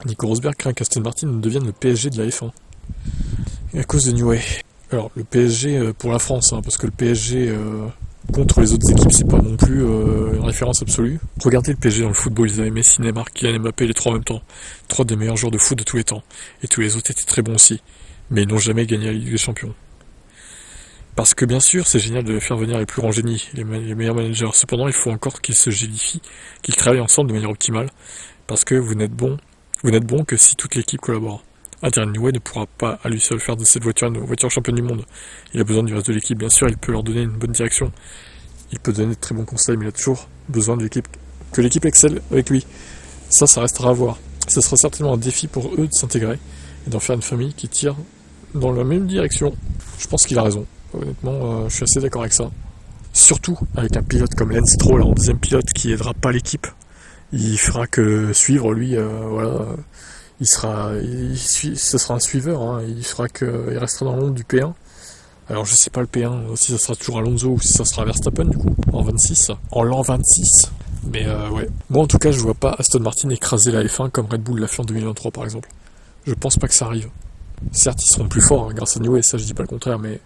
Nico Rosberg craint qu'Aston Martin devienne le PSG de la F1. Et à cause de Newey. Alors, le PSG pour la France, hein, parce que le PSG contre les autres équipes, c'est pas non plus une référence absolue. Regardez le PSG dans le football, ils avaient Messi, Neymar, Kylian Mbappé, les trois en même temps. Trois des meilleurs joueurs de foot de tous les temps. Et tous les autres étaient très bons aussi. Mais ils n'ont jamais gagné la Ligue des Champions. Parce que bien sûr, c'est génial de faire venir les plus grands génies, les meilleurs managers. Cependant, il faut encore qu'ils se gélifient, qu'ils travaillent ensemble de manière optimale. Parce que vous n'êtes bon que si toute l'équipe collabore. Adrian Newey ne pourra pas à lui seul faire de cette voiture une voiture championne du monde. Il a besoin du reste de l'équipe, bien sûr, il peut leur donner une bonne direction. Il peut donner de très bons conseils, mais il a toujours besoin de l'équipe, que l'équipe excelle avec lui. Ça restera à voir. Ce sera certainement un défi pour eux de s'intégrer et d'en faire une famille qui tire dans la même direction. Je pense qu'il a raison. Honnêtement, je suis assez d'accord avec ça. Surtout avec un pilote comme Lance Stroll en deuxième pilote qui aidera pas l'équipe. Il fera que suivre lui, voilà. Ce sera un suiveur. Hein. Il restera dans l'ombre du P1. Alors je sais pas le P1 si ça sera toujours Alonso ou si ça sera Verstappen du coup en 26, en l'an 26. Mais ouais. Moi en tout cas je vois pas Aston Martin écraser la F1 comme Red Bull l'a fait en 2023 par exemple. Je pense pas que ça arrive. Certes ils seront plus forts hein, grâce à Newey, ça je dis pas le contraire, mais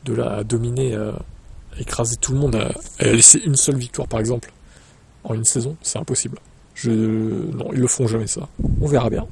de là à dominer, à écraser tout le monde, à laisser une seule victoire par exemple en une saison, c'est impossible. Non, ils le feront jamais ça. On verra bien.